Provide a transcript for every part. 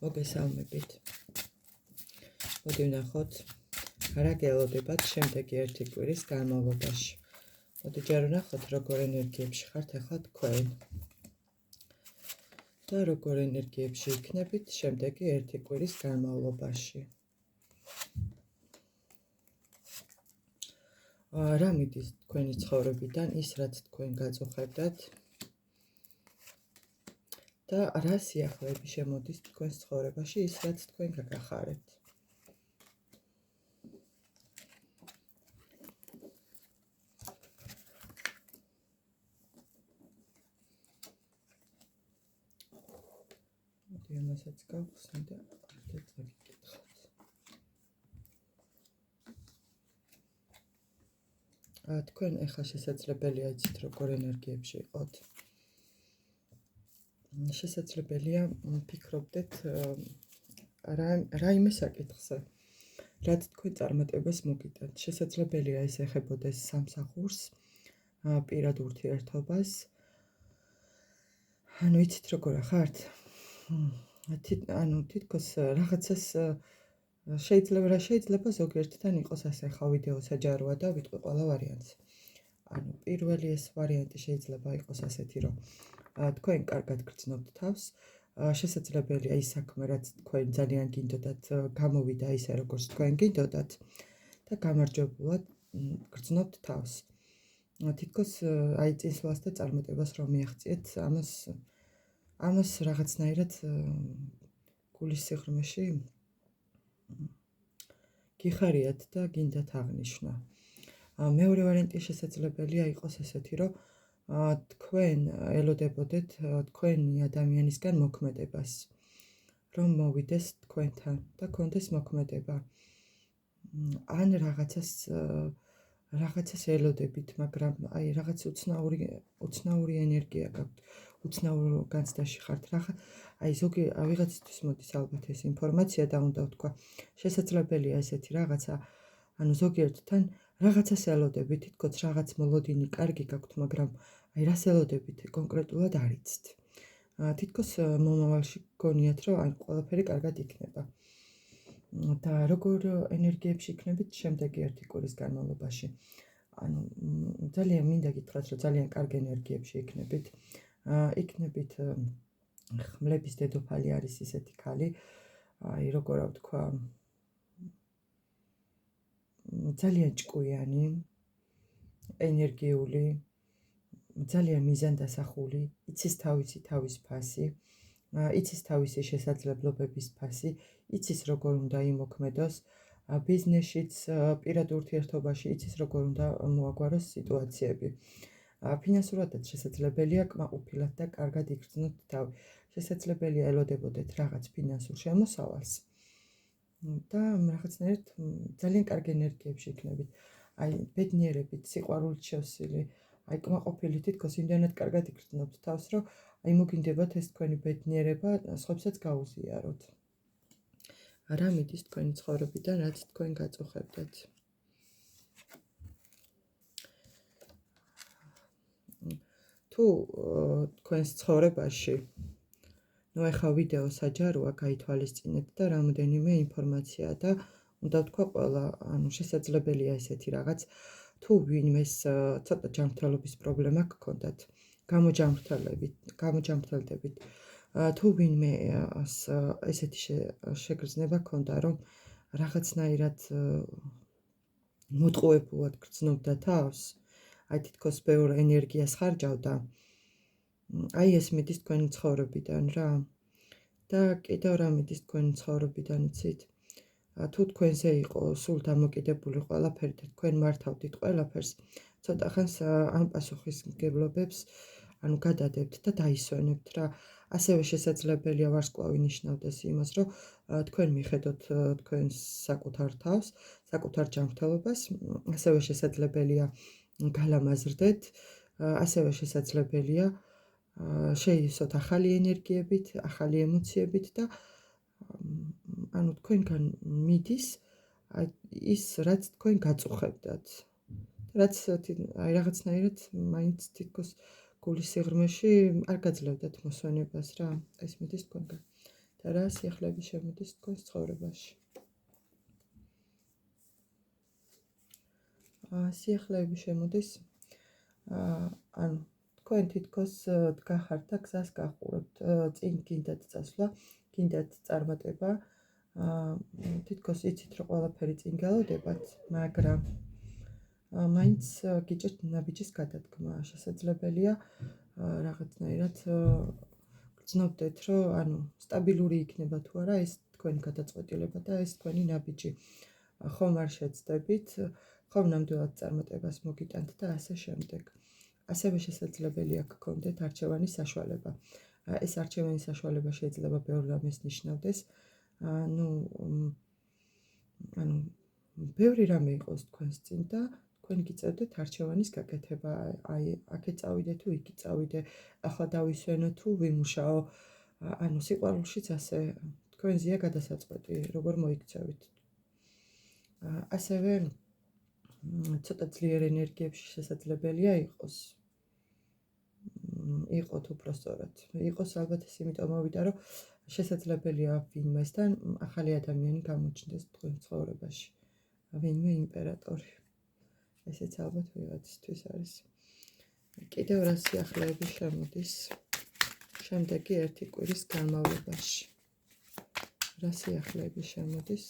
მოგესალმებით. მოდი ვნახოთ, რა გელოდებათ შემდეგი ერთი კვირის განმავლობაში. მოდი ჯერ ვნახოთ, როგორ ენერგიებში ხართ ახლა თქვენ. და როგორ ენერგიებში იქნებით შემდეგი ერთი კვირის განმავლობაში. რა მიდის თქვენი ცხოვრებიდან ის, რაც თქვენ გაწუხებდათ და რა სიახლეები შემოდის თქვენს ცხოვრებაში ის, რაც თქვენ გაგახარებთ. მოდი ამასაც გავხსნი და წაგიკითხოთ. თქვენ ახლა შესაძლებელია იცით, როგორ ენერგიებში იყოთ. შესაძლებელია ფიქრობდეთ რაიმე საკითხზე, რაც თქვენ წარმატებას მოგიტანთ. შესაძლებელია ეს ეხებოდეს სამსახურს, პირად ურთიერთობას. ანუ იცით როგორ ხართ? თითქოს რაღაცას შეიძლება ზოგიერთთან იყოს ასე, ხა ვიდეო საჯაროა და ვიტყვი ყველა ვარიანტს. ანუ პირველი ეს ვარიანტი შეიძლება იყოს ასეთი, რომ თქვენ კარგად გრძნობთ თავს, შესაძლებელია ის საქმე, რაც თქვენ ძალიან გინდოდათ, გამოვიდა ისე, როგორც თქვენ გინდოდათ და გამარჯვებულად გრძნობთ თავს. თითქოს აი წინსვლას და წარმატებას რომ მიაღწიეთ, ამას რაღაცნაირად გულის სიღრმეში გიხარიათ და გინდათ აღნიშნა. მეორე ვარიანტი შესაძლებელია იყოს ესეთი, რომ თქვენ ელოდებოდეთ თქვენი ადამიანისგან მოქმედებას, რომ მოვიდეს თქვენთან და გქონდეს მოქმედება. ან რაღაცას ელოდებით, მაგრამ აი რაღაც უცნაური ენერგია გაქვთ, უცნაურ განცდაში ხართ. აი ზოგი ვიღაცისთვის მოდის ალბათ ეს ინფორმაცია და უნდა ვთქვა, შესაძლებელია ესეთი რაღაცა, ანუ ზოგიერთთან რაღაცას ელოდებით, თითქოს რაღაც მოლოდინი კარგი გაქვთ, მაგრამ აი რას ელოდებით კონკრეტულად არ იცით. თითქოს მომავალში გგონიათ, რომ აი ყველაფერი კარგად იქნება. და როგორ ენერგიებში იქნებით შემდეგი ერთი კვირის განმავლობაში. ანუ ძალიან მინდა გითხრათ, რომ ძალიან კარგ ენერგიებში იქნებით. იქნებით ხმლების დედოფალი არის ისეთი ქალი, აი როგორ ვთქვა, ძალიან ჭკვიანი, ენერგიული, ძალიან მიზანდასახული, იცის თავის ფასი, იცის თავისი შესაძლებლობების ფასი, იცის როგორ უნდა იმოქმედოს ბიზნესშიც, პირად ურთიერთობაში, იცის როგორ უნდა მოაგვაროს სიტუაციები. ფინანსურადაც შესაძლებელია კმაყოფილად და კარგად იგრძნოთ თავი. შესაძლებელია ელოდებოდეთ რაღაც ფინანსურ შემოსავალს და რაღაცნაირად ძალიან კარგი ენერგიებში იქნებით. აი ბედნიერებით, სიყვარულით შევსილი, აი კმაყოფილი თითქოს იმდენად კარგად იგრძნობთ თავს, რომ აი მოგინდებათ ეს თქვენი ბედნიერება სხვებსაც გაუზიაროთ. რა მიდის თქვენი ცხოვრებიდან, რაც თქვენ გაწუხებდათ. თუ თქვენს ცხოვრებაში, ნუ ახლა ვიდეო საჯაროა, გაითვალისწინეთ და რამოდენიმე ინფორმაცია და უნდა ვთქვა ყველა, ანუ შესაძლებელია ესეთი რაღაც, თუ ვინმეს ცოტა ჯანმრთელობის პრობლემა გქონდათ, გამოჯანმრთელდებით, თუ ვინმე ესეთი შეგრძნება ქონდა, რომ რაღაცნაირად მოტყუებულად გრძნობდა თავს, აი თითქოს ბევრ ენერგიას ხარჯავდა, აი ეს მიდის თქვენი ცხოვრებიდან რა. და კიდევ რა მიდის თქვენი ცხოვრებიდან, იცით? თუ თქვენზე იყო სულ დამოკიდებული ყველაფერი და თქვენ მართავდით ყველაფერს, ცოტა ხანს ამ პასუხისმგებლობებს ანუ გადადებთ და დაისვენებთ რა. ასევე შესაძლებელია ვარსკვლავი ნიშნავდეს იმას, რომ თქვენ მიხედოთ თქვენს საკუთარ თავს, საკუთარ ჯანმრთელობას, ასევე შესაძლებელია გალამაზრდეთ, ასევე შესაძლებელია შეივსოთ ახალი ენერგიებით, ახალი ემოციებით და ანუ თქვენგან მიდის ის, რაც თქვენ გაწუხებდათ. რაც აი რაღაცნაირად მაინც თითქოს გულის სიღრმეში არ გაძლევდათ მოსვენებას რა, ეს მიდის თქვენგან. და რა სიახლეები შემოდის თქვენს ცხოვრებაში. სიახლეები შემოდის, ანუ თქვენ თითქოს დგახართ და გზას გაყურებთ, წინ გინდათ წასვლა, გინდათ წარმატება, თითქოს იცით რომ ყველაფერი წინ გელოდებათ, მაგრამ მაინც გიჭირთ ნაბიჯის გადადგმა. შესაძლებელია რაღაცნაირად გრძნობდეთ, რომ სტაბილური იქნება თუ არა ეს თქვენი გადაწყვეტილება და ეს თქვენი ნაბიჯი. ხომ არ შეცდებით, ხომ ნამდვილად წარმატებას მოგიტანთ და ასე შემდეგ. ასევე შესაძლებელია გქონდეთ არჩევანის საშუალება. ეს არჩევანის საშუალება შეიძლება ბევრ რამეს ნიშნავდეს. ბევრი რამე იყოს თქვენს წინ და თქვენ გიწევდეთ არჩევანის გაკეთება. აქეთ წავიდე თუ იქ წავიდე, ახლა დავისვენო თუ ვიმუშაო. სიყვარულშიც ასე თქვენზეა გადასაწყვეტი, როგორ მოიქცევით. ასევე ცოტა ძლიერ ენერგიებში შესაძლებელია იყოთ უпростоრად. იყოს ალბათ ის იმიტომ მოვიდა, რომ შესაძლებელია ვინმესთან ახალი ადამიანი გამოჩნდეს თქვენ ცხოვრებაში. ვინმე იმპერატორი. ესეც ალბათ ვიღაცისთვის არის. კიდევ რა სიახლეები შემოდის შემდეგი ერთი კვირის განმავლობაში. რა სიახლეები შემოდის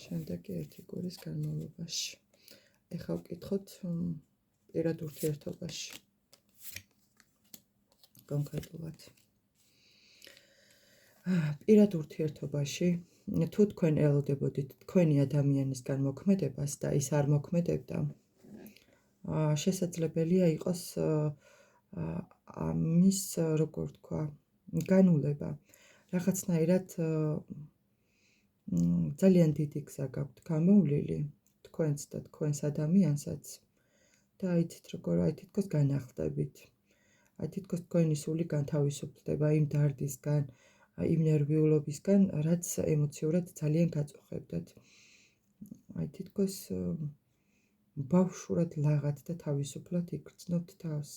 შემდეგი ერთი კვირის განმავლობაში. ეხლა ვკითხოთ პირად ურთიერთობაში. კონკრეტულად. პირად ურთიერთობაში, თუ თქვენ ელოდებოდით თქვენი ადამიანისგან მოქმედებას და ის არ მოქმედებდა, შესაძლებელია იყოს ამის, როგორ ვთქვა, განულება. რაღაცნაირად ძალიან დიდი გზა გაქვთ გამოვლილი თქვენც და თქვენს ადამიანსაც და იცით როგორ თითქოს განახლდებით. თითქოს თქვენი სული განთავისუფლდება იმ დარდისგან, იმ ნერვიულობისგან, რაც ემოციურად ძალიან გაწუხებდათ. თითქოს ბავშვურად ლაღად და თავისუფლად იგრძნობთ თავს.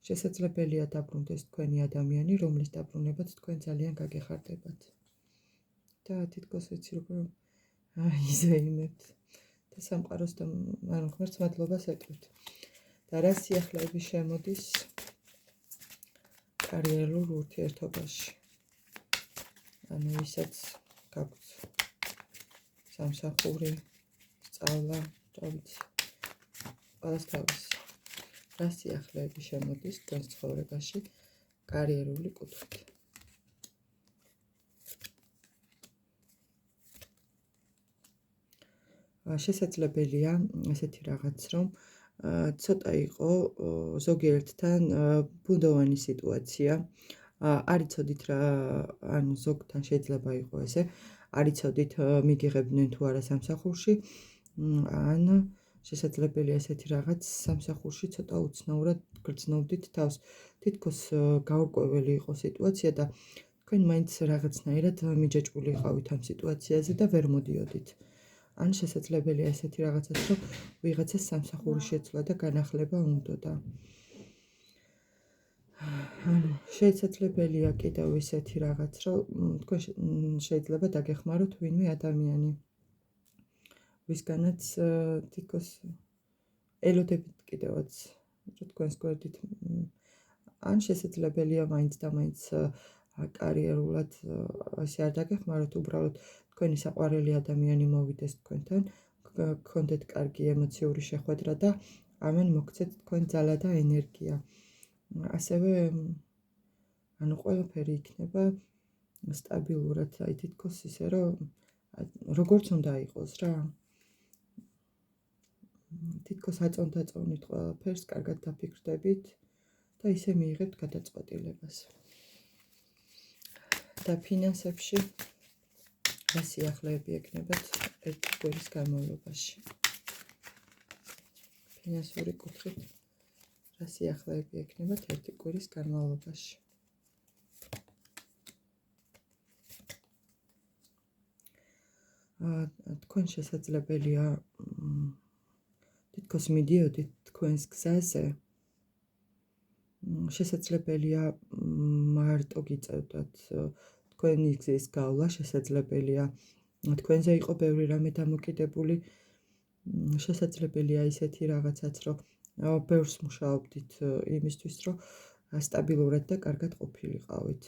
შესაძლებელია დაბრუნდეს თქვენი ადამიანი, რომლის დაბრუნებაც თქვენ ძალიან გაგეხარდებათ. და თითქოს ვიცი როგორ იზეიმებთ და სამყაროს და ღმერთს მადლობას ეტყვით. და რა სიახლეები შემოდის კარიერულ ურთიერთობაში. ვისაც გაქვთ სამსახური, სწავლა, რა ვიცი, ყველას თავისი. რა სიახლეები შემოდის თქვენს ცხოვრებაში კარიერული კუთხით. შესაძლებელია ესეთი რაღაც, რომ ცოტა იყო ზოგიერთთან ბუნდოვანი სიტუაცია. არ იცოდით რა, ზოგთან შეიძლება იყოს ესე, არ იცოდით მიგიღებდნენ თუ არა სამსახურში, ან შესაძლებელია ესეთი რაღაც სამსახურში ცოტა უცნაურად გრძნობდით თავს. თითქოს გაურკვეველი იყო სიტუაცია და თქვენ მაინც რაღაცნაირად მიჯაჭვული იყავით ამ სიტუაციაზე და ვერ მოდიოდით. ან შესაძლებელია ესეთი რაღაცაც, რომ ვიღაცას სამსახური შეცვლა და განახლება უნდოდა. შესაძლებელია კიდევ ისეთი რაღაც, რომ თქვენ შეიძლება დაგეხმაროთ ვინმე ადამიანი, ვისგანაც თითქოს ელოდებით კიდევაც, რომ თქვენს გვერდით, ან შესაძლებელია მაინც და მაინც კარიერულად ასე არ დაგეხმაროთ, უბრალოდ თქვენი საყვარელი ადამიანი მოვიდეს თქვენთან, გქონდეთ კარგი ემოციური შეხვედრა და ამან მოგცეთ თქვენ ძალა და ენერგია. ასევე ყველაფერი იქნება სტაბილურად, თითქოს ისე, რომ როგორც უნდა იყოს რა. თითქოს აწონთ-აწონით ყველაფერს, კარგად დაფიქრდებით და ისე მიიღებთ გადაწყვეტილებას. და ფინანსებში რა სიახლეები ექნებათ ერთი კვირის განმავლობაში. ფინანსური კუთხით რა სიახლეები ექნებათ ერთი კვირის განმავლობაში. თქვენ შესაძლებელია თითქოს მიდიოდით თქვენს გზაზე, შესაძლებელია მარტო გიწევდათ თქვენი გზის გავლა შესაძლებელია. თქვენზე იყო ბევრი რამე დამოკიდებული. შესაძლებელია ისეთი რაღაცაც, რომ ბევრს მუშაობდით იმისთვის, რომ სტაბილურად და კარგად ყოფილიყავით.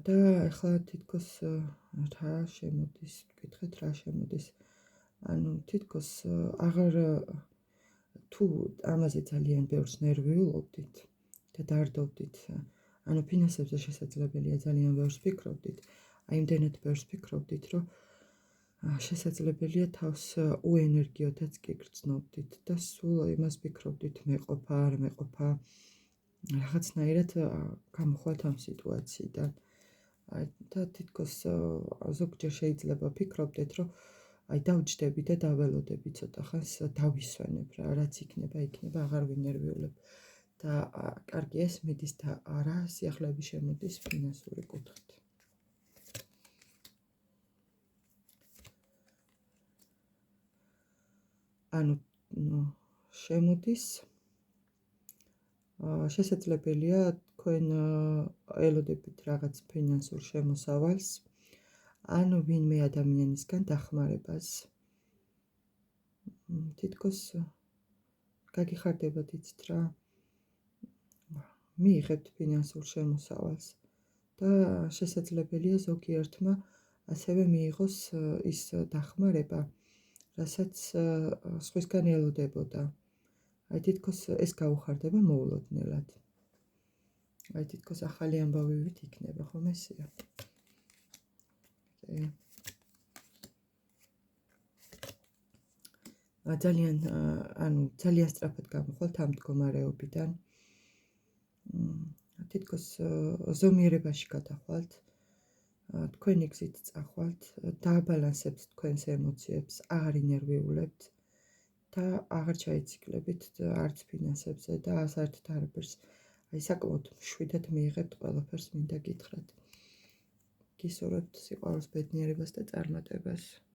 და ახლა თითქოს რა შემოდის, ვკითხეთ რა შემოდის. ანუ თითქოს აღარ თუ ამაზე ძალიან ბევრს ნერვიულობდით და დარდობდით, ანუ ფინანსებზე შესაძლებელია ძალიან ბევრს ფიქრობდით, აი იმდენად ბევრს ფიქრობდით, რომ შესაძლებელია თავს უენერგიოდაც კი გრძნობდით და სულ იმას ფიქრობდით, მეყოფა, არ მეყოფა, რაღაცნაირად გამოხვალთ ამ სიტუაციიდან. და თითქოს ზოგჯერ შეიძლება ფიქრობდეთ, რომ აი დავჯდები და დაველოდები ცოტა ხანს დავისვენებ რა, რაც იქნება, აღარ ვინერვიულებ. და კარგი ეს მიდის და რა სიახლეები შემოდის ფინანსური კუთხით. ანუ შემოდის შესაძლებელია თქვენ ელოდებით რაღაც ფინანსურ შემოსავალს, ანუ ვინმე ადამიანისგან დახმარებას. თითქოს გაგიხარდებათ იცით რა, მიიღებთ ფინანსურ შემოსავალს და შესაძლებელია ზოგიერთმა ასევე მიიღოს ის დახმარება, რასაც სხვისგან ელოდებოდა. აი თითქოს ეს გაუხარდება მოულოდნელად. აი თითქოს ახალი ამბავივით იქნება, ხომ ესეა? ძალიან სწრაფად გამოხვალთ ამ მდგომარეობიდან. თითქოს ზომიერებაში გადახვალთ, თქვენი გზით წახვალთ, დააბალანსებთ თქვენს ემოციებს, აღარ ინერვიულებთ და აღარ ჩაიციკლებით არც ფინანსებზე და საერთოდ არაფერს. აი საკმაოდ მშვიდად მიიღებთ ყველაფერს, მინდა გითხრათ. გისურვებთ სიყვარულს, ბედნიერებას და წარმატებას.